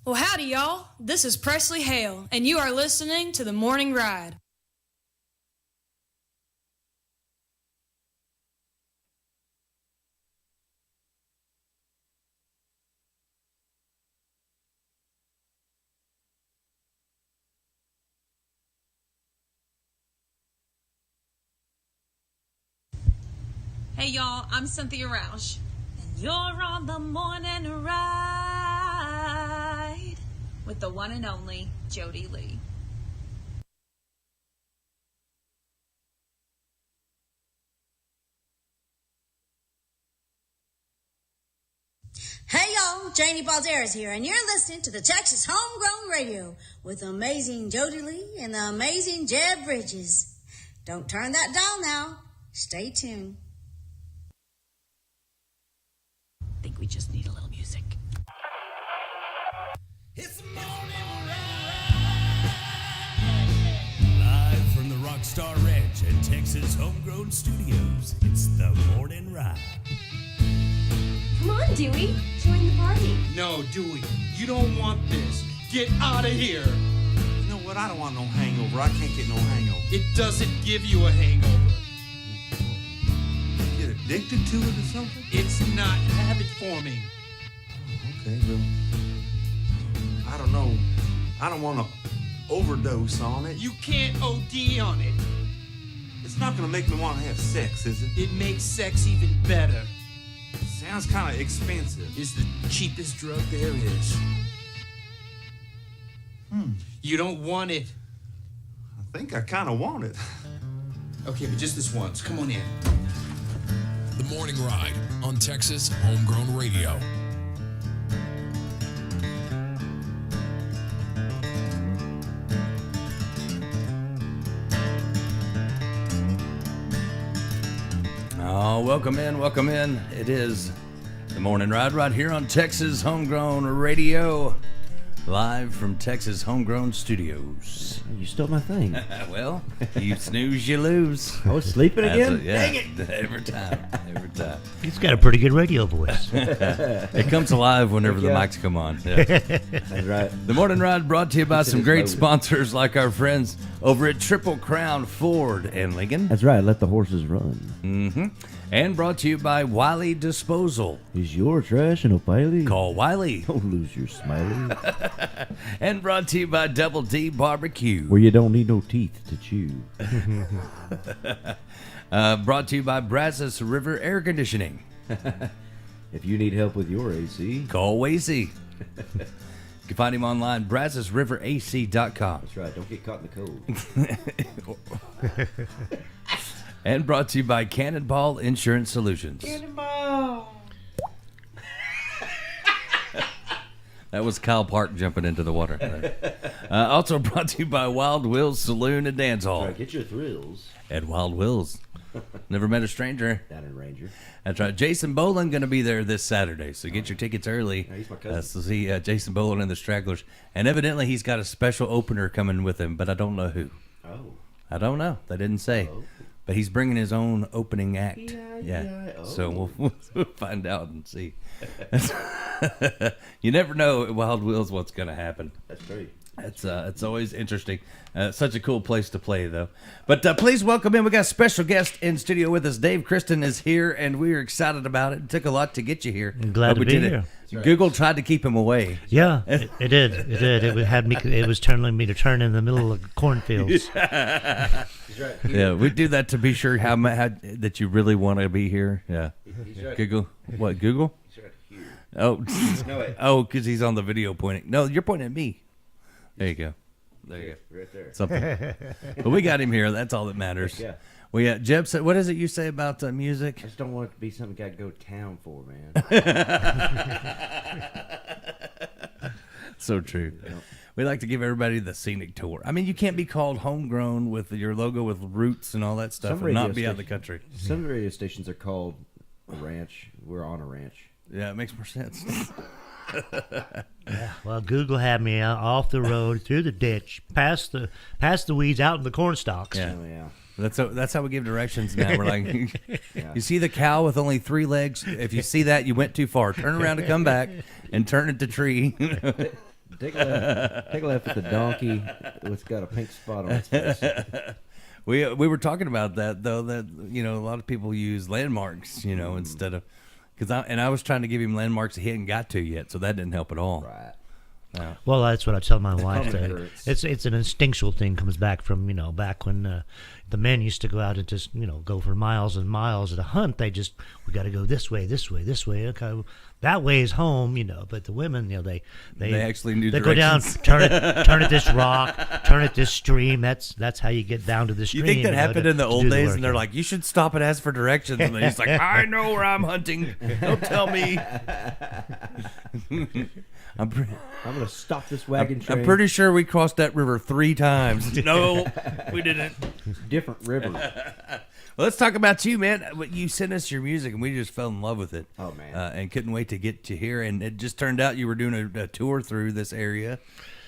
Well, howdy, y'all. This is Presley Hale, and you are listening to The Morning Ride. Hey y'all, I'm Cynthia Roush, and you're on the morning ride with the one and only Jody Lee. Hey y'all, Janie Balderas here, and you're listening to the Texas Homegrown Radio with the amazing Jody Lee and the amazing Jeb Bridges. Don't turn that dial now. Stay tuned. I think we just need a little music. It's the morning ride. Live from the Rockstar Ranch at Texas Homegrown Studios, it's the morning ride. Come on, Dewey. Join the party. No, Dewey, you don't want this. Get out of here. You know what? I don't want no hangover. I can't get no hangover. It doesn't give you a hangover. Get addicted to it or something? It's not habit forming. Okay, well, I don't know. I don't want to overdose on it. You can't OD on it. It's not going to make me want to have sex, is it? It makes sex even better. Sounds kind of expensive. It's the cheapest drug there is. You don't want it. I think I kind of want it. Okay, but just this once. Come on in. The Morning Ride on Texas Homegrown Radio. Oh, welcome in, welcome in. It is the Morning Ride right here on Texas Homegrown Radio, live from Texas Homegrown Studios. You stole my thing. Well, you snooze, you lose. I was sleeping again? Dang it. Every time. He's got a pretty good radio voice. It comes alive whenever the mics come on. Yeah. That's right. The Morning Ride brought to you by some great sponsors like our friends over at Triple Crown Ford and Lincoln. That's right. Let the horses run. Mm-hmm. And brought to you by Wiley Disposal. Is your trash in a piley? Call Wiley. Don't lose your smiley. And brought to you by Double D Barbecue. Where you don't need no teeth to chew. Brought to you by Brazos River Air Conditioning. If you need help with your AC, call Wacy. You can find him online, BrazosRiverAC.com. That's right. Don't get caught in the cold. And brought to you by Cannonball Insurance Solutions. Cannonball. That was Kyle Park jumping into the water. Also brought to you by Wild Will's Saloon and Dance Hall. That's right. Get your thrills. At Wild Will's. Never met a stranger. Down in Ranger. That's right. Jason Boland going to be there this Saturday, so get your tickets early. Yeah, he's my cousin. To see Jason Boland and the Stragglers. And evidently he's got a special opener coming with him, but I don't know who. Oh. I don't know. They didn't say. Oh. But he's bringing his own opening act. Yeah. Oh. So we'll find out and see. You never know at Wild Will's what's going to happen. That's great. It's always interesting. Such a cool place to play, though. But please welcome in. We got a special guest in studio with us. Dave Kristen is here, and we are excited about it. It took a lot to get you here. I'm glad to be here. Google tried to keep him away. Yeah, it did. It had me. It was telling me to turn in the middle of cornfields. Yeah, we do that to be sure how that you really want to be here. Yeah. Google. What? Google? Oh. No, wait. Oh, because he's on the video pointing. No, you're pointing at me. There you go. There you go. Right there. Something. But we got him here. That's all that matters. Yeah. Well, Jeb said, what is it you say about music? I just don't want it to be something I got to go town for, man. So true. We like to give everybody the scenic tour. I mean, you can't be called homegrown with your logo with roots and all that stuff and not be out of the country. Some radio stations are called a ranch. We're on a ranch. Yeah, it makes more sense. Yeah, well, Google had me off the road, through the ditch, past the weeds, out in the corn stalks. Yeah. Oh, yeah. That's how we give directions now. We're like, You see the cow with only 3 legs? If you see that, you went too far. Turn around and come back and turn it to tree. Take a left at the donkey. It's got a pink spot on its face. We were talking about that though. That a lot of people use landmarks, instead of I was trying to give him landmarks he hadn't got to yet, so that didn't help at all. Right. Yeah. Well, that's what I tell my wife. That hurts. it's an instinctual thing. Comes back from back when the men used to go out and just go for miles and miles at a hunt. We got to go this way. Okay, that way is home. But the women, they actually knew they go down, directions. turn at this rock, turn at this stream. That's how you get down to the stream. You think that happened in the to old do the days, work, and they're yeah. like, "You should stop and ask for directions," and he's like, "I know where I'm hunting. Don't tell me." I'm gonna stop this wagon train. I'm pretty sure we crossed that river 3 times. No, we didn't. Different river. Well, let's talk about you, man. You sent us your music, and we just fell in love with it. Oh, man. And couldn't wait to get to here. And it just turned out you were doing a tour through this area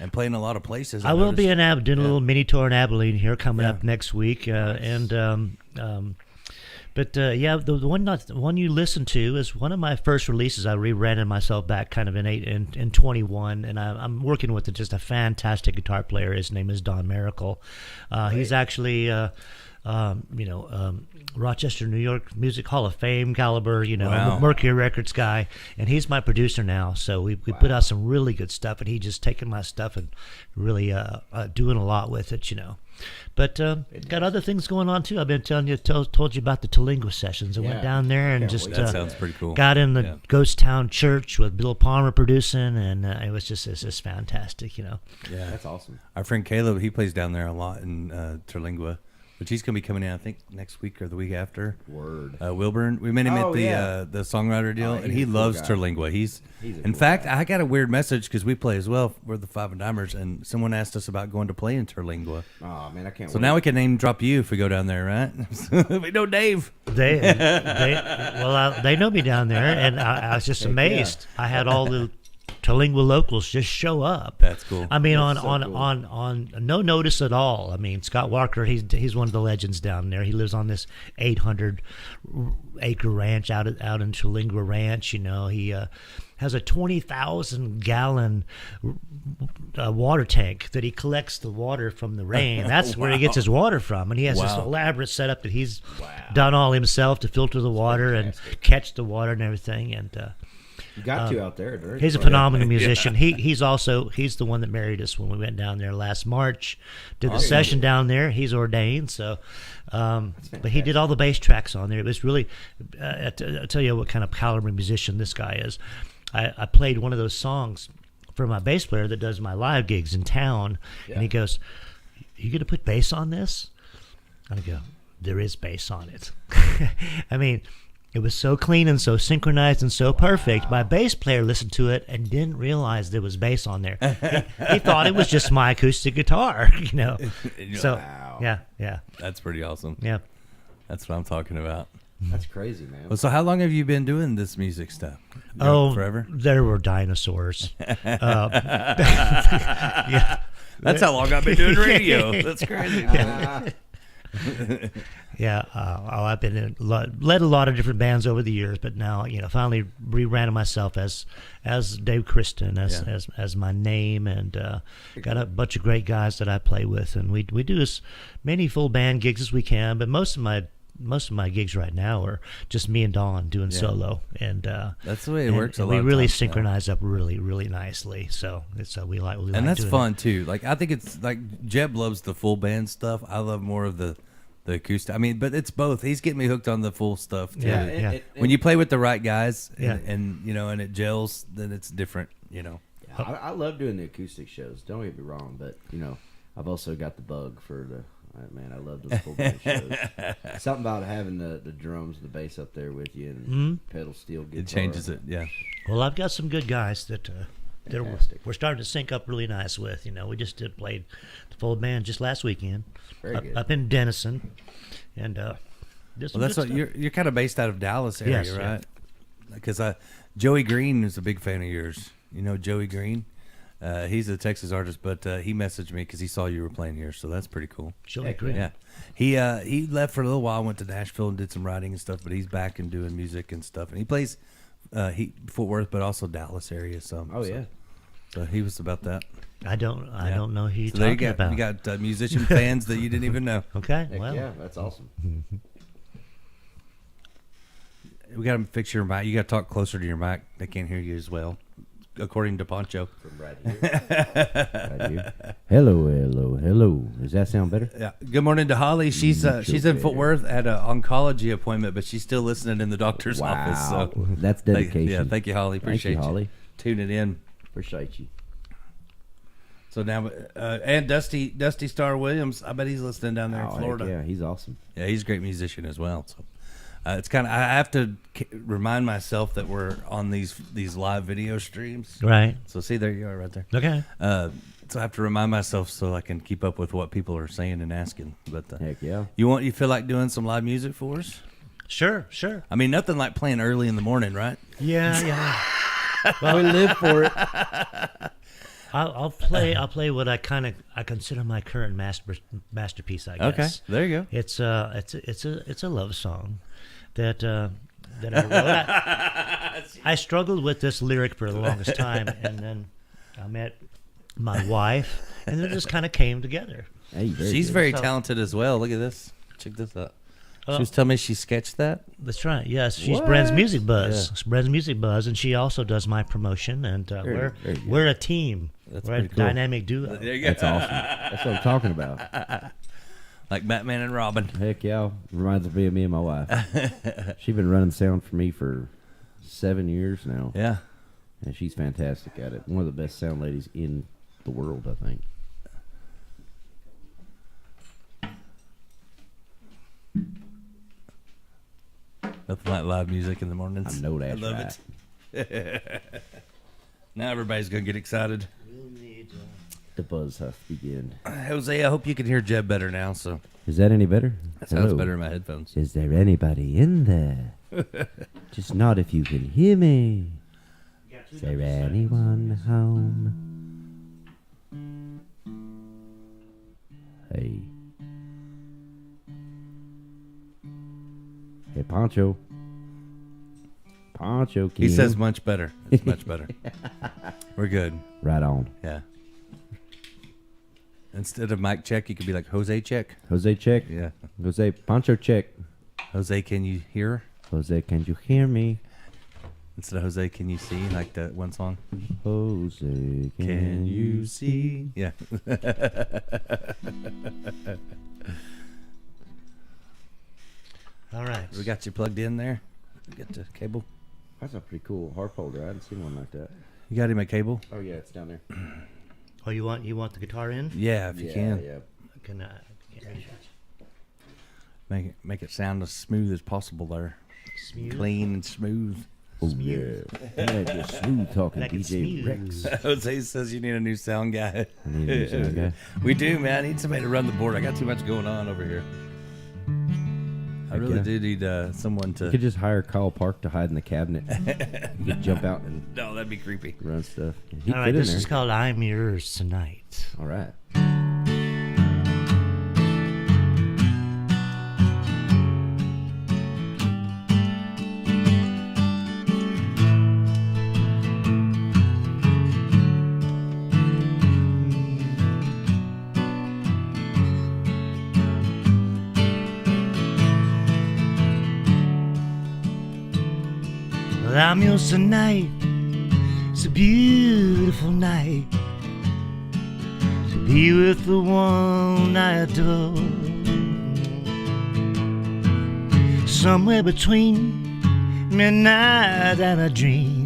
and playing a lot of places. I will be in doing a little mini tour in Abilene here coming Yeah. up next week, But the one you listened to is one of my first releases. I rebranded myself back kind of in 21, and I'm working with just a fantastic guitar player. His name is Don Miracle. He's actually Rochester, New York Music Hall of Fame caliber, Wow. Mercury Records guy, and he's my producer now. So we put out some really good stuff, and he just taking my stuff and really doing a lot with it, But got other things going on too. I've been telling you, told you about the Talingua sessions. I went down there and just That sounds pretty cool. got in the Ghost Town Church with Bill Palmer producing, and it's just fantastic, Yeah, That's awesome. Our friend Caleb, he plays down there a lot in Terlingua, which he's going to be coming in, I think, next week or the week after. Word. Wilburn. We met him at yeah. the songwriter deal, Oh, and he's he a cool loves guy. Terlingua. He's a In cool fact, guy. I got a weird message because we play as well. We're the Five and Dimers, and someone asked us about going to play in Terlingua. Oh man, I can't. So wait. now we can name drop you if we go down there, right? We know Dave. They know me down there, and I was just Heck amazed. I had all the Terlingua locals just show up. That's cool. I mean, That's on so cool. on no notice at all. I mean, Scott Walker, he's one of the legends down there. He lives on this 800-acre ranch out in Terlingua Ranch. He has a 20,000-gallon water tank that he collects the water from the rain. That's where he gets his water from, and he has this Wow. elaborate setup that he's done all himself to filter the water and catch the water and everything. And You got to out there. Very he's a fun. phenomenal musician. He's the one that married us when we went down there last March. Did the session down there. He's ordained, so. But he did all the bass tracks on there. It was really. I'll tell you what kind of caliber musician this guy is. I played one of those songs for my bass player that does my live gigs in town, and he goes, "You gonna put bass on this?" And I go, "There is bass on it." I mean. It was so clean and so synchronized and so perfect. My bass player listened to it and didn't realize there was bass on there. He thought it was just my acoustic guitar, So, Wow. yeah, That's pretty awesome. yeah. That's what I'm talking about. That's crazy, man. Well, so how long have you been doing this music stuff? Forever? There were dinosaurs. That's how long I've been doing radio. That's crazy. Yeah, I've been led a lot of different bands over the years, but now finally rebranded myself as Dave Kristen as my name, and got a bunch of great guys that I play with, and we do as many full band gigs as we can. But most of my gigs right now are just me and Don doing solo, and That's the way it works. And we really synchronize up really, really nicely. So we like, and that's doing fun it. too. Like I think it's like Jeb loves the full band stuff. I love more of the acoustic. I mean, but it's both. He's getting me hooked on the full stuff too. Yeah. When you play with the right guys, Yeah. and and it gels, then it's different. I love doing the acoustic shows. Don't get me wrong, but I've also got the bug for the. Man, I love those full band shows. Something about having the drums, the bass up there with you, and pedal steel guitar. It changes it. Yeah. Well, I've got some good guys that Fantastic. we're starting to sync up really nice with. We just played the full band just last weekend Very good. up in Denison, and did some Well, that's good what stuff. you're kind of based out of Dallas area, Yes, yeah. right? Because Joey Green is a big fan of yours. You know Joey Green? He's a Texas artist, but he messaged me because he saw you were playing here, so that's pretty cool. Joey Green. Yeah, he left for a little while, went to Nashville and did some writing and stuff, but he's back and doing music and stuff, and he plays Fort Worth, but also Dallas area some. Oh so. yeah. So he was about that. I don't know who you're So there you talking go. about. You got musician fans that you didn't even know. Okay, Heck well, yeah, that's awesome. We got to fix your mic. You got to talk closer to your mic. They can't hear you as well, according to Poncho. From right here. Right here. Hello, hello, hello. Does that sound better? Yeah. Good morning to Holly. She's in Fort Worth at an oncology appointment, but she's still listening in the doctor's office. So that's dedication. thank you, Holly. Appreciate Thank you, Holly. tuning in. Appreciate you. So now, and Dusty Star Williams, I bet he's listening down there in Oh, Florida. heck yeah, he's awesome. Yeah, he's a great musician as well. So it's kind of, I have to remind myself that we're on these live video streams. right. So see, there you are, right there. Okay. So I have to remind myself so I can keep up with what people are saying and asking. But Heck yeah. you feel like doing some live music for us? Sure. I mean, nothing like playing early in the morning, right? Yeah. Well, we live for it. I'll play what I consider my current masterpiece. I guess. Okay, there you go. It's a love song that I wrote. I struggled with this lyric for the longest time, and then I met my wife, and it just kind of came together. Hey, She's good. very talented as well. Look at this. Check this out. She was telling me she sketched that. That's right. Yes, she's What? Brand's Music Buzz. Yeah. Brand's Music Buzz, and she also does my promotion. And Very good. we're a team. That's we're a pretty cool. dynamic duo. There you go. That's awesome. That's what I'm talking about. Like Batman and Robin. Heck yeah. Reminds me of me and my wife. She's been running sound for me for 7 years now. Yeah. And she's fantastic at it. One of the best sound ladies in the world, I think. Nothing like live music in the mornings. I know that's love right. it. Now everybody's going to get excited. The buzz has begin. Jose, I hope you can hear Jeb better now. So Is that any better? that sounds Hello? better in my headphones. Is there anybody in there? Just nod if you can hear me. Is there anyone home? Hey. Hey, Poncho. Poncho, can He you says hear me? much better. It's much better. We're good. Right on. Yeah. Instead of mic check, you could be like Jose check. Jose, check. Yeah. Jose, Poncho, check. Jose, can you hear? Jose, can you hear me? Instead of Jose, can you see? Like that one song. Jose, Can you see? Yeah. All right. We got you plugged in there. You got the cable. That's a pretty cool harp holder. I hadn't seen one like that. You got him a cable? Oh yeah, it's down there. Oh, you want the guitar in? Yeah, if you can. Yeah. Can I? Make it sound as smooth as possible there. Smooth. Clean and smooth. Oh yeah. Yeah, just smooth talking Like it's DJ smooth. Rex. Jose says you need a new sound guy. I need a new sound guy. We do, man. I need somebody to run the board. I got too much going on over here. I really yeah. do need someone You to. could just hire Kyle Park to hide in the cabinet. You could jump out and No, that'd be creepy. run stuff. He'd All right. fit in This there. is called "I'm Yours Tonight." All right. Well, I'm yours tonight. It's a beautiful night to be with the one I adore. Somewhere between midnight and a dream,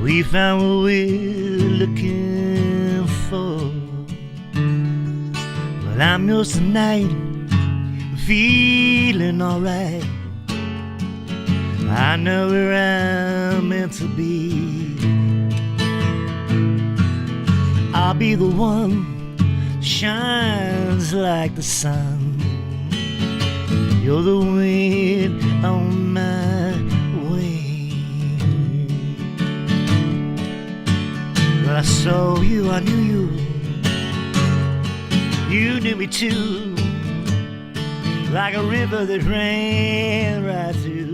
we found what we're looking for. Well, I'm yours tonight, I'm feeling alright. I know where I'm meant to be. I'll be the one that shines like the sun. You're the wind on my way. Well, I saw you, I knew you. You knew me too. Like a river that ran right through.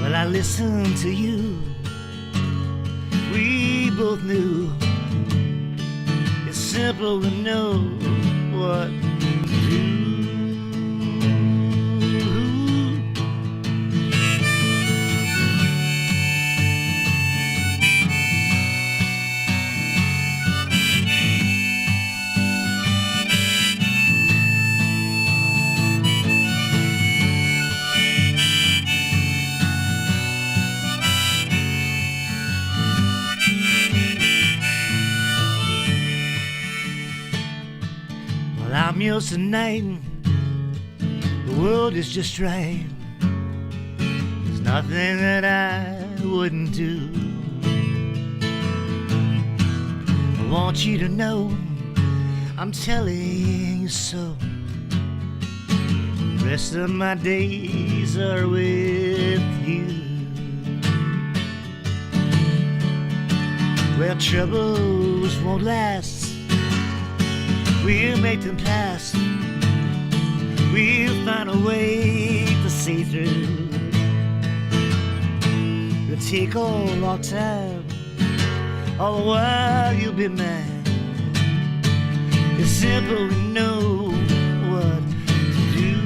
Well, I listened to you, both knew it's simple to know what to do. Well, I'm yours tonight. The world is just right. There's nothing that I wouldn't do. I want you to know I'm telling you so. The rest of my days are with you. Well, troubles won't last. We'll make them pass. We'll find a way to see through. It'll take all our time. All the while you'll be mine. It's simple to know what to do.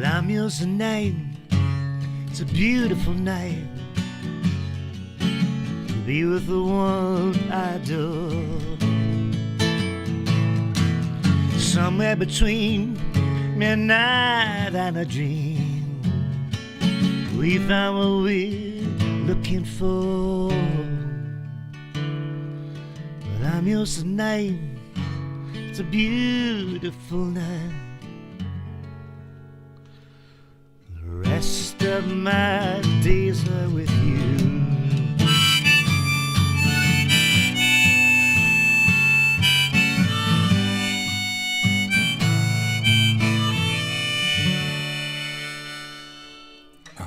I'm yours tonight. It's a beautiful night to be with the one I adore. Somewhere between midnight and a dream, we found what we're looking for. But I'm yours tonight. It's a beautiful night. The rest of my days are with you.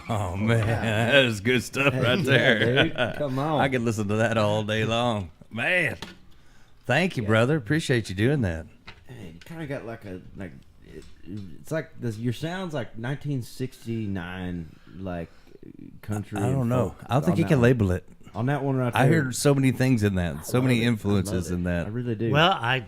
Oh man, that is good stuff right there. Yeah, dude. Come on. I could listen to that all day long. Man, thank you, brother. Appreciate you doing that. Hey, you kind of got like it's like this. Your sounds like 1969, like country. I don't and know. folk I don't think on you that can one. label it. On that one right there. I heard so many things in that, so many influences in that. I really do. Well, I'm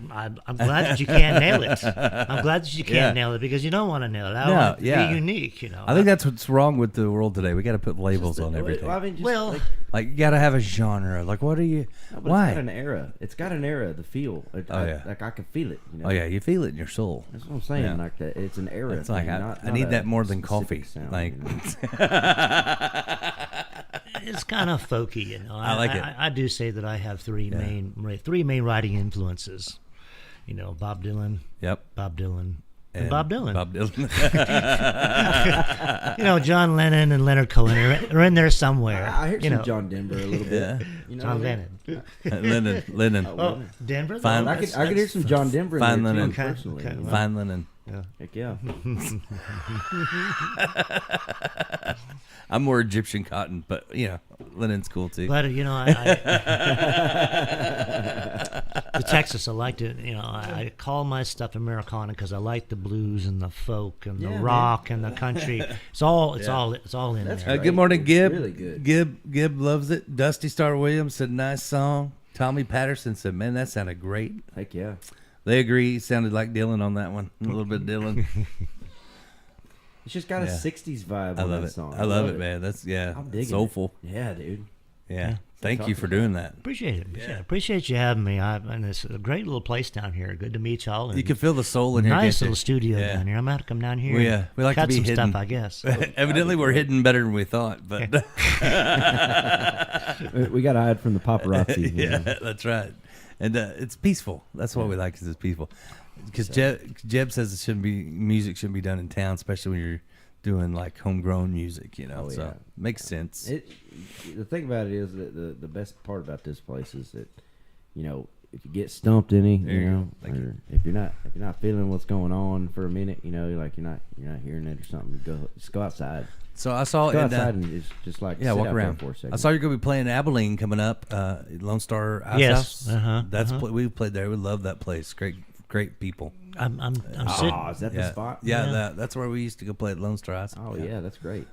glad that you can't nail it. I'm glad that you can't nail it because you don't want to nail it. I want it to be unique, you know. I think that's what's wrong with the world today. We got to put labels on everything. Well, I mean, just like you got to have a genre. Like, what are you? no, but Why? It's got an era. It's got an era. The feel. Yeah. Like I can feel it. You know? Oh yeah, you feel it in your soul. That's what I'm saying. Yeah. Like that. It's an era. It's like thing, I not need a that more than coffee. specific sound, Like, you know? It's kind of folky, you know. I like it. I do say that I have three main writing influences. You know, Bob Dylan. Yep. Bob Dylan. And Bob Dylan. Bob Dylan. You know, John Lennon and Leonard Cohen are in there somewhere. I hear you some know. John Denver a little bit. Yeah. You know John what I mean? Lennon. Lennon. Oh, Denver. Fine. I could hear some John Denver in Fine there Lennon. too, personally. Okay. you know? Fine Lennon. Yeah. Heck yeah. I'm more Egyptian cotton, but you know, Lennon's cool too. But you know, the Texas, I like to, you know, I call my stuff Americana because I like the blues and the folk and the rock and the country. It's all in That's there. great. Good morning, It's Gib. really good. Gib loves it. Dusty Star Williams said nice song. Tommy Patterson said, man, that sounded great. Heck yeah. They agree. It sounded like Dylan on that one. A little bit Dylan. It's just got a Yeah. 60s vibe I on love that it. song. I love it, man. That's I'm digging soulful. it. Yeah, dude. Yeah. Thank you for doing that. Appreciate it. Yeah. Appreciate you having me. And it's a great little place down here. Good to meet y'all. And You can feel the soul in here. nice can't you? little studio Yeah. down here. I'm going to come down here. We, and we like to cut be some hidden. stuff, I guess. Evidently, we're hidden better than we thought, but We got to hide from the paparazzi. you yeah, know? that's right. And it's peaceful. That's what we like, is it's peaceful. Because Jeb says music shouldn't be done in town, especially when you're doing like homegrown music, you know. Oh, So yeah. makes sense. The thing about it is that the best part about this place is that, you know, if you get stumped any, There you you know, go. Thank or if you're not feeling what's going on for a minute, you know, like you're not hearing it or something, just go outside. So I saw Go in, outside and just like sit walk out around there for a second. I saw you're gonna be playing Abilene coming up, Lone Star Ice Yes. House. That's we played there. We love that place. Great people. I'm Oh, sitting. is that the Yeah, spot? yeah. That's where we used to go play at Lone Star Ice. Oh yeah, that's great.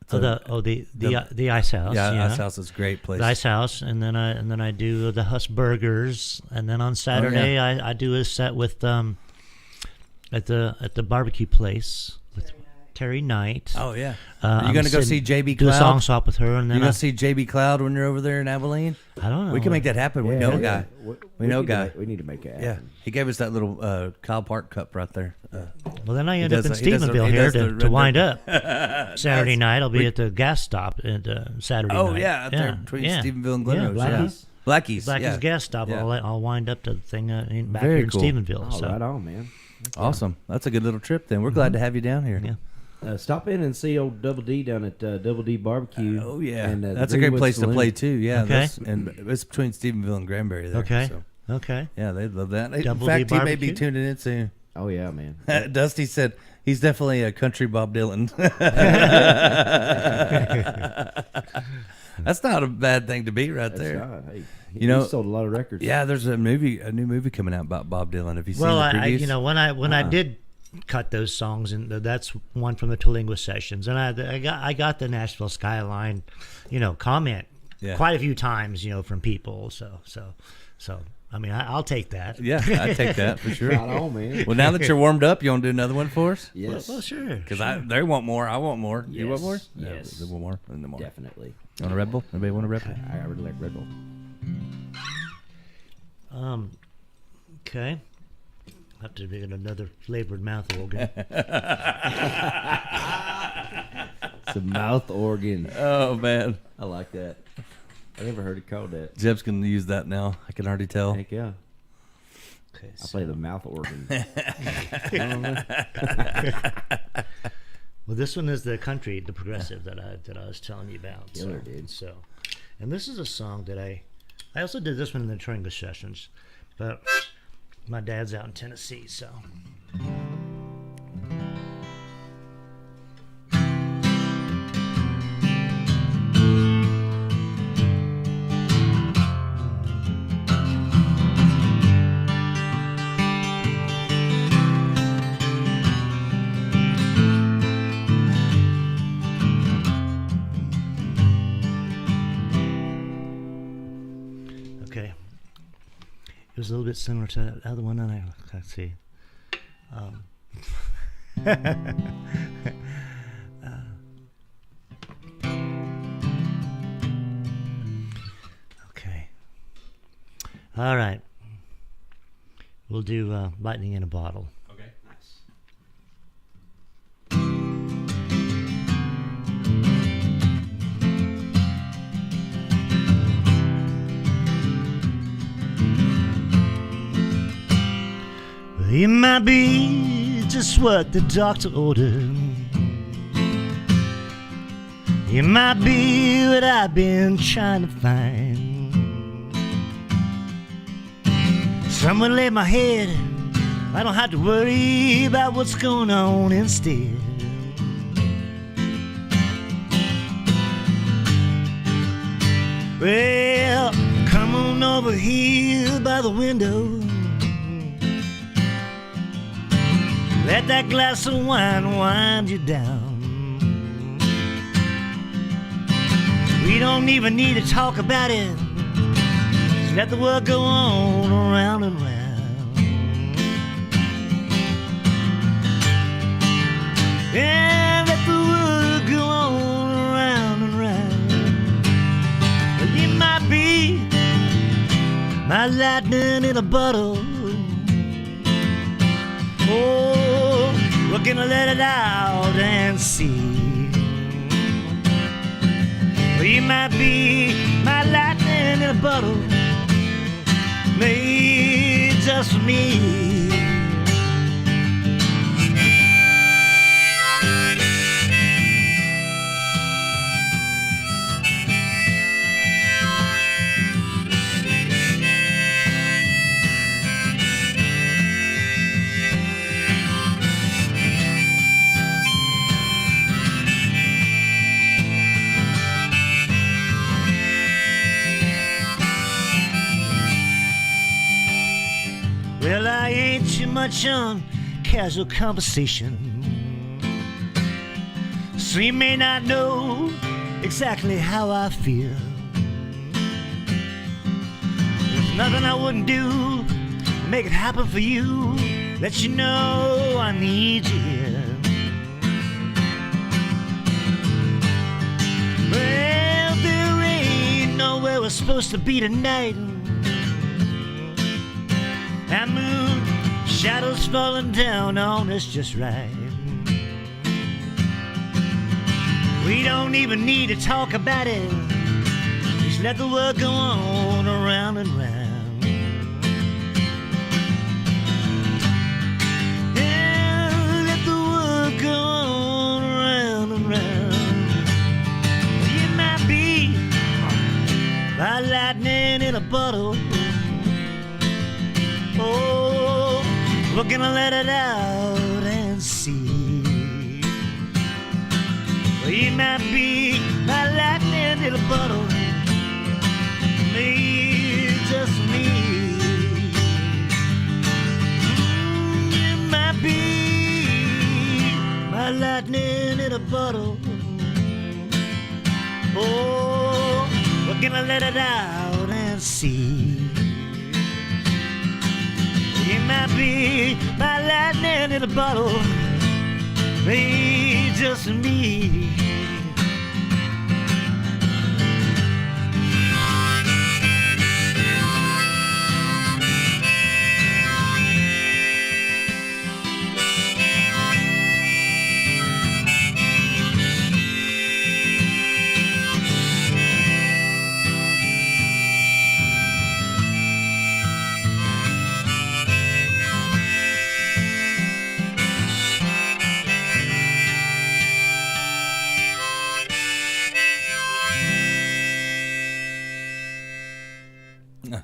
The Ice House. Yeah, Yeah, Ice House is a great place. The Ice House, and then I do the Huss Burgers, and then on Saturday I do a set with at the barbecue place with Terry Knight. Oh yeah. Are you gonna go see JB Do a Cloud? song swap with her, and then You gonna see JB Cloud when you're over there in Abilene? I don't know. We can make that happen. We know a guy. We know a guy. We need to make it happen. Yeah, he gave us that little Kyle Park cup right there. Well, then I He end up does in the- he does the- Stephenville he here does the to red wind dirt. up. Saturday night, I'll be at the gas stop at Saturday Oh night. yeah, out there between Stephenville and Glen Rose. Blackie's. Blackies. Blackie's yeah. gas stop. Yeah. I'll wind up to the thing back Very here in cool. Stephenville. Oh, so. right on, man. Awesome. That's a good little trip. Then we're glad to have you down here. Yeah. Stop in and see old Double D down at Double D Barbecue. Oh yeah, and, that's a great Greenwood place to Saloon. play too. Yeah, Okay. and it's between Stephenville and Granbury there. Okay. So. Okay. Yeah, they love that. Double in D fact, he may be barbecue? tuning in soon. Oh yeah, man. Dusty said he's definitely a country Bob Dylan. That's not a bad thing to be right That's there. not. Hey, You know, he sold a lot of records. Yeah, there's a new movie coming out about Bob Dylan. Have you seen Well, the I previews? when I did cut those songs, and that's one from the Tolingua sessions, and I got the Nashville Skyline, comment quite a few times, from people. So I mean, I'll take that. Yeah, I take that for sure. Right on, man. Well, now that you're warmed up, you want to do another one for us? Yes. Well, sure. Because they want more. I want more. You want more? Yes. They want more. And more. Definitely. You want a Red Bull? Anybody want a Red Bull? I really like Red Bull. Okay. Have to get another flavored mouth organ. It's a mouth organ. Oh man, I like that. I never heard it called that. Jeb's gonna use that now. I can already tell. Heck yeah. Okay, I play the mouth organ. Well, this one is the country, the progressive that I was telling you about. Killer, dude. So, and this is a song that I also did this one in the Tringa sessions, but my dad's out in Tennessee, so. Okay. It was a little bit similar to the other one, and let's see. Okay. All right. We'll do Lightning in a Bottle. Okay, nice. It might be just what the doctor ordered. It might be what I've been trying to find. Someone lay my head, I don't have to worry about what's going on instead. Well, come on over here by the window. Let that glass of wine wind you down. We don't even need to talk about it. Just let the world go on around and round. And let the world go on around and round. Well, you might be my lightning in a bottle. Oh, we're gonna let it out and see. Well, you might be my lightning in a bottle, made just for me. much on casual conversation. So you may not know exactly how I feel. There's nothing I wouldn't do to make it happen for you. Let you know I need you here. Well, there ain't nowhere we're supposed to be tonight. That moon shadows falling down on us just right. We don't even need to talk about it. Just let the world go on around and round. Yeah, let the world go on around and round. You might be by lightning in a bottle. Oh, we're gonna let it out and see. Well, you might be my lightning in a bottle. Me, just me. You might be my lightning in a bottle. Oh, we're gonna let it out and see. You might be my lightning in a bottle. Me, just me.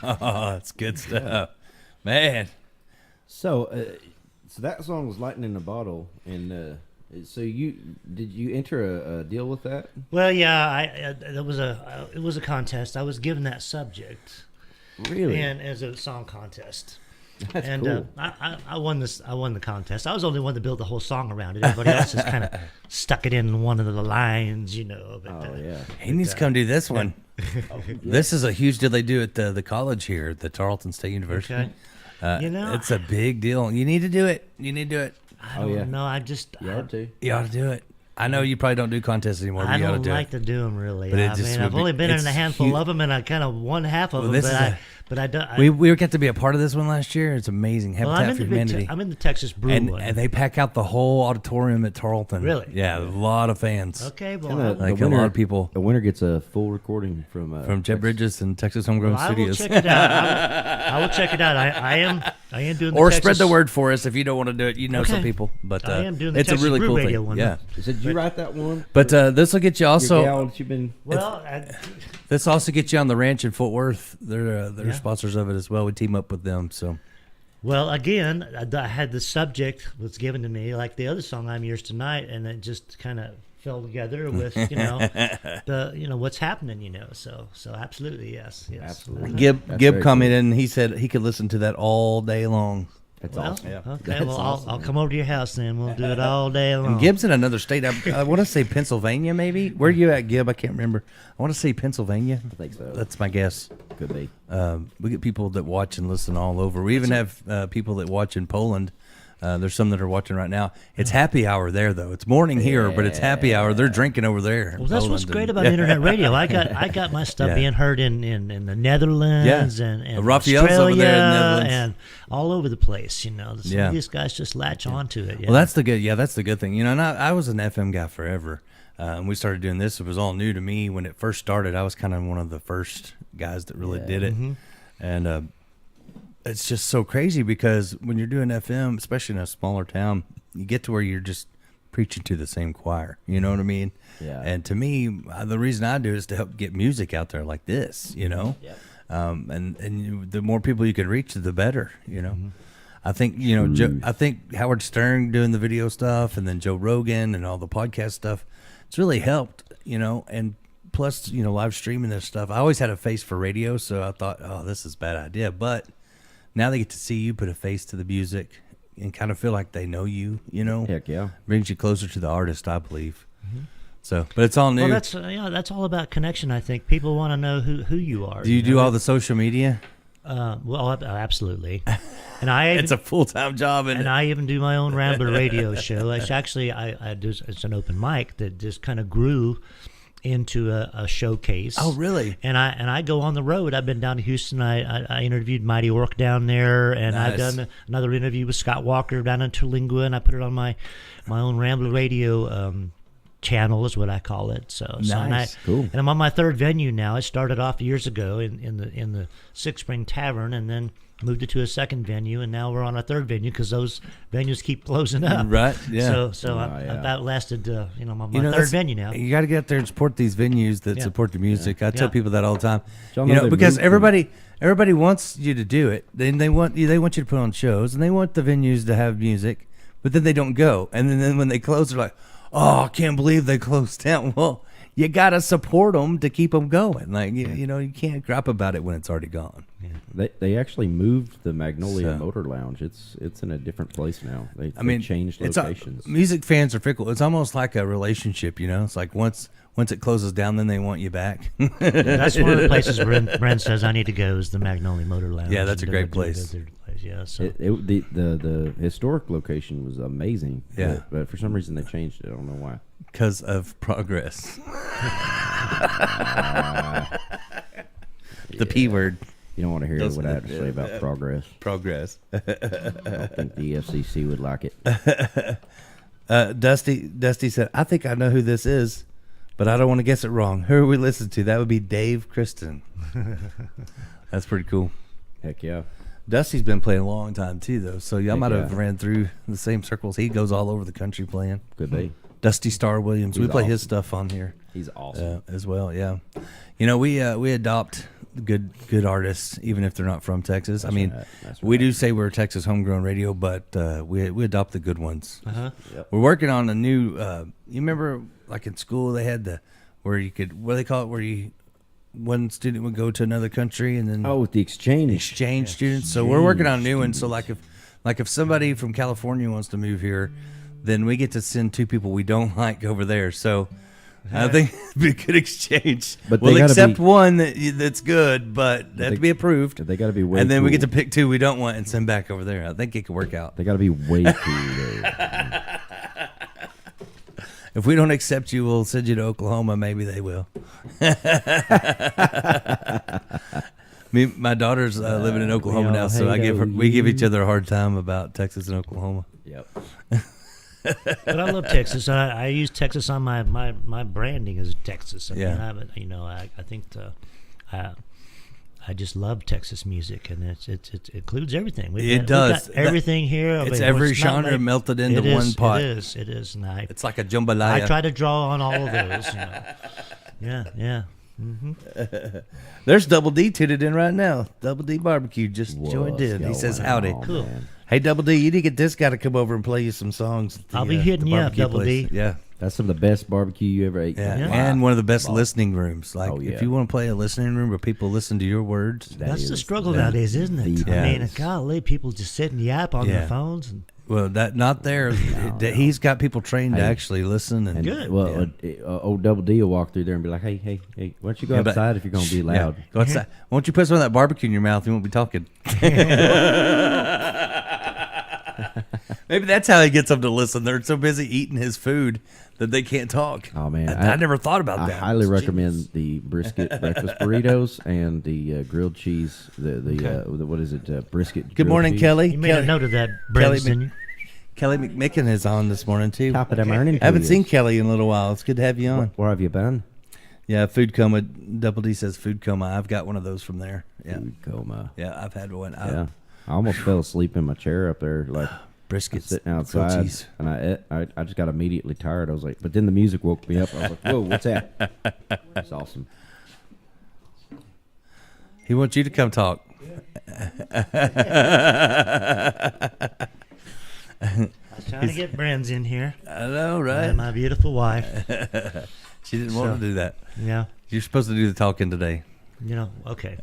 Oh, that's good stuff, man. So, so that song was "Lightning in a Bottle," and so did you enter a deal with that? Well, yeah, it was a contest. I was given that subject, Really? and as a song contest. That's And cool. I won this. I won the contest. I was the only one to build the whole song around it. Everybody else just kind of stuck it in one of the lines, you know. But, yeah. He needs to come do this one. This is a huge deal they do at the college here at the Tarleton State University. Okay. You know, it's a big deal. You need to do it. You need to do it. I don't know. I just You ought to. You ought to do it. I know you probably don't do contests anymore. But I you ought to don't do like it. to do them really. But it I just mean, would I've be- only been in it's a handful huge. of them, and I kind of won half of Well, them. this is But I don't. We got to be a part of this one last year. It's amazing. Well, Habitat I'm in for the big Humanity. I'm in the Texas Brew and, one. and they pack out the whole auditorium at Tarleton. Really? Yeah, a lot of fans. Okay, well, And Like a lot of people. The winner gets a full recording from Jeb Texas. Bridges and Texas Homegrown well, I will Studios. check it out. I will check it out. I am doing. The Or Texas, spread the word for us if you don't want to do it. You know some Okay. people, but I am doing the it's Texas a really Brew cool Radio thing. one. Yeah, Did you write that one? but this will get you Your also. gal that you've been. Well, This also gets you on the ranch in Fort Worth. They're sponsors of it as well. We team up with them. So well, again, I had the subject was given to me like the other song "I'm Yours Tonight," and it just kind of fell together with the what's happening. So absolutely yes. Absolutely. Gib That's very commented and he said he could listen to that all day long. That's Well, awesome. okay. That's Well, awesome, I'll man. come over to your house then. We'll do it all day long. And Gib's in another state. I want to say Pennsylvania, maybe. Where are you at, Gib? I can't remember. I want to say Pennsylvania. I think so. That's my guess. Could be. We get people that watch and listen all over. We even have people that watch in Poland. There's some that are watching right now. It's happy hour there, though. It's morning here, but it's happy hour. They're drinking over there. in Well, that's what's Poland great and- about internet radio. I got my stuff Yeah. being heard in the Netherlands Yeah. and Raphael's over Australia there in the Netherlands. and all over the place. Some Yeah. of these guys just latch onto it. Well, that's the good. Yeah, that's the good thing. And I was an FM guy forever. And we started doing this. It was all new to me when it first started. I was kind of one of the first guys that really did it. And it's just so crazy because when you're doing FM, especially in a smaller town, you get to where you're just preaching to the same choir. You know what I mean? Yeah. And to me, the reason I do it is to help get music out there like this, Yeah. the more people you can reach, the better, I think, I think Howard Stern doing the video stuff and then Joe Rogan and all the podcast stuff, it's really helped, and plus, live streaming this stuff. I always had a face for radio, so I thought, oh, this is a bad idea. But now they get to see you put a face to the music, and kind of feel like they know you. You know, Heck yeah. brings you closer to the artist, I believe. So, but it's all new. Well, that's all about connection. I think people want to know who you are. Do you do all the social media? Well, absolutely. And It's a full-time job, and I even do my own Rambler radio show. It's actually I do. It's an open mic that just kind of grew into a showcase. Oh, really? And I go on the road. I've been down to Houston. I interviewed Mighty Orc down there, and Nice. I've done another interview with Scott Walker down in Terlingua, and I put it on my own Rambler radio channel is what I call it. So Nice. Cool. And I'm on my third venue now. I started off years ago in the Six Spring Tavern, and then moved it to a second venue, and now we're on a third venue because those venues keep closing up. Right, yeah. So I've outlasted my You know, third that's- venue now. You got to get out there and support these venues that Yeah. support the music. I tell Yeah. people that all the time. Y'all You know know, they because moved everybody wants you to do it. Then they want you to put on shows, and they want the venues to have music, but then they don't go. And then when they close, they're like, "Oh, I can't believe they closed down." Well, you got to support them to keep them going. Like you know, you can't crap about it when it's already gone. They actually moved the Magnolia So- Motor Lounge. It's in a different place now. They I mean, changed it's locations. music fans are fickle. It's almost like a relationship, you know. It's like once it closes down, then they want you back. That's one of the places Brent says I need to go is the Magnolia Motor Lounge. Yeah, that's a great place. Yeah, so the historic location was amazing. Yeah. but for some reason they changed it. I don't know why. Because of progress. The P word. You don't want to hear Doesn't what I it? have to say about progress. Progress. I don't think the FCC would like it. Dusty said, "I think I know who this is, but I don't want to guess it wrong. Who are we listening to? That would be Dave Kristen." That's pretty cool. Heck yeah. Dusty's been playing a long time too, though. So y'all Heck might have yeah. ran through the same circles. He goes all over the country playing. Could be. Dusty Star Williams. We He's play his awesome. stuff on here. He's awesome. As well. Yeah. You know, we adopt good artists, even if they're not from Texas. I mean, That's we right. do say we're Texas homegrown radio, but we adopt the good ones. Yep. We're working on a new. You remember, like in school, they had where you could, what do they call it, where one student would go to another country and then with the exchange. exchange students. So we're working on a new one. So like if somebody from California wants to move here, then we get to send two people we don't like over there. So I think it'd be a good exchange. But we'll they gotta accept be- one that's good, but they have to be approved. They got to be way. And then we get to cool. pick two we don't want and send back over there. I think it could work out. They got to be way cool. Though. If we don't accept you, we'll send you to Oklahoma. Maybe they will. My daughter's living in Oklahoma we now, all so hate we give each OU. other a hard time about Texas and Oklahoma. Yep. but I love Texas. I use Texas on my branding as Texas. I mean, I think I just love Texas music, and it includes everything. It does. We've got everything here. It's I mean, every it's not genre like- melted into it one is, pot. It is, and It's like a jambalaya. I try to draw on all of those. Yeah. There's Double D tuning in right now. Double D Barbecue just What's joined in. He says going howdy. on, Cool. man? Hey, Double D, you need to get this guy to come over and play you some songs. at the, I'll be hitting the you up, barbecue Double place. D. Yeah. That's some of the best barbecue you ever ate. Yeah. Yeah. And one of the best listening rooms. Like, Oh, yeah. if you want to play a listening room where people listen to your words, That's the is struggle the- nowadays, isn't it? the I mean, best. golly, people just sit and yap on Yeah. their phones. And well, that not there. He's got people trained to Hey. actually listen. And Good. Well, old Double D will walk through there and be like, "Hey, why don't you go Yeah, but- outside if you're gonna be loud?" Yeah. Go outside. Why don't you put some of that barbecue in your mouth? You won't be talking. Maybe that's how he gets them to listen. They're so busy eating his food that they can't talk. Oh man, I never thought about I that. highly It's recommend genius. the brisket breakfast burritos and the grilled cheese. The what is it? Brisket. Good grilled morning, cheese. Kelly. you made a note of that, Brent, didn't you? Kelly McMicken is on this morning too. Top of the morning. I haven't to seen you. Kelly in a little while. It's good to have you on. Where have you been? Yeah, Food Coma. Double D says Food Coma. I've got one of those from there. Yeah, Food coma. yeah, I've had one. Yeah, I almost fell asleep in my chair up there, like Briskets, sitting grilled outside, cheese. and I just got immediately tired. I was like, but then the music woke me up. I was like, whoa, what's that? That's awesome. He wants you to come talk. I was trying to get Brens in here. I know, right? My beautiful wife. She didn't want to do that. Yeah. You're supposed to do the talking today. Okay.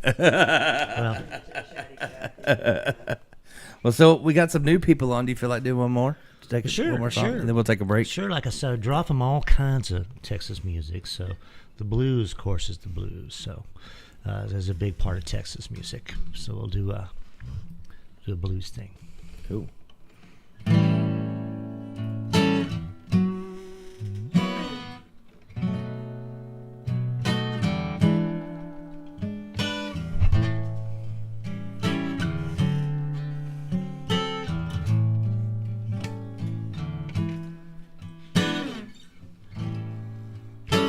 Well, Well, so we got some new people on. Do you feel like doing one more? Take Sure, one more song, sure. and then we'll take a break. Sure, like I said, I draw from all kinds of Texas music. So the blues, of course, is the blues. So there's a big part of Texas music. So we'll do a blues thing. Cool.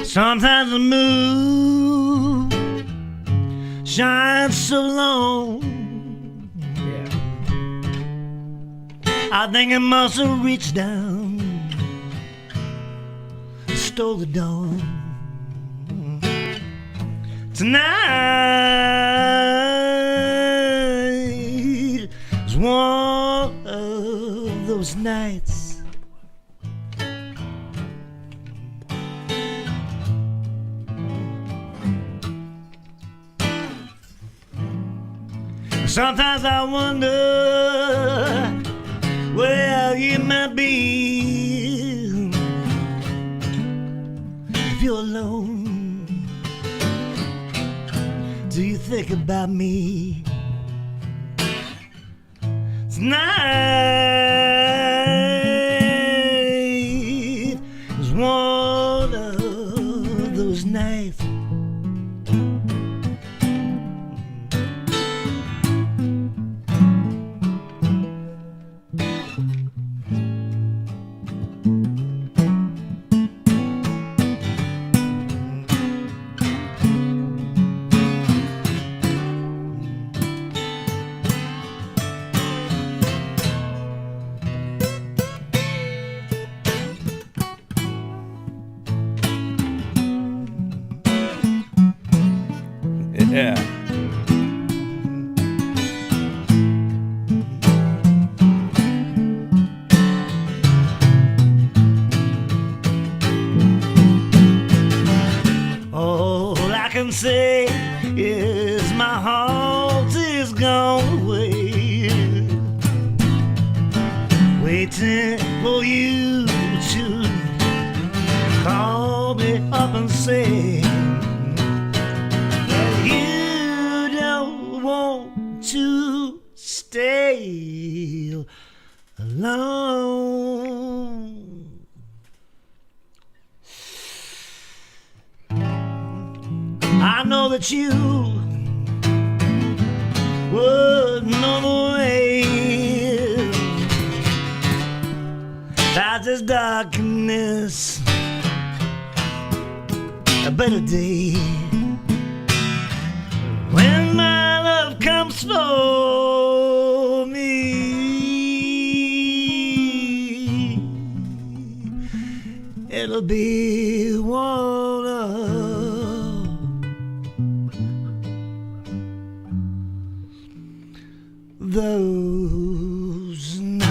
Sometimes the moon shines so long. Yeah. I think it must have reached down, stole the dawn. Tonight is one of those nights. Sometimes I wonder where you might be if you're alone. Do you think about me tonight? Is one of those nights. Yeah. All I can say is my heart is gone away, waiting for you to call me up and say that you don't want to stay alone. I know that you would know the way that this darkness a better day when my love comes for me. It'll be one of those nights.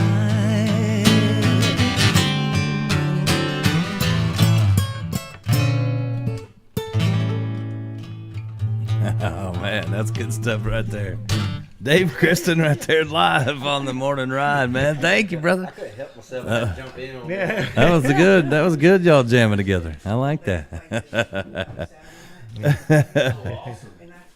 Oh man, that's good stuff right there. Dave Kristen right there live on the morning ride, man. Thank you, brother. I couldn't help myself but jump in on that. That was good y'all jamming together. I like that.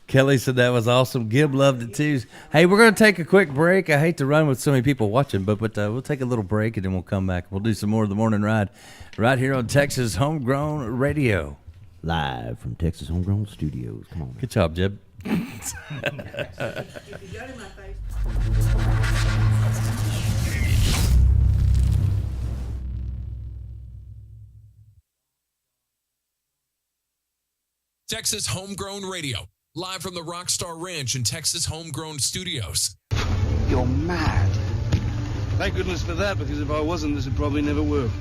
Kelly said that was awesome. Gib loved it too. Hey, we're going to take a quick break. I hate to run with so many people watching, but we'll take a little break and then we'll come back. We'll do some more of the morning ride right here on Texas Homegrown Radio. Live from Texas Homegrown Studios. Come on. Good job, Jeb. Texas Homegrown Radio, live from the Rockstar Ranch in Texas Homegrown Studios. You're mad. Thank goodness for that, because if I wasn't, this would probably never work.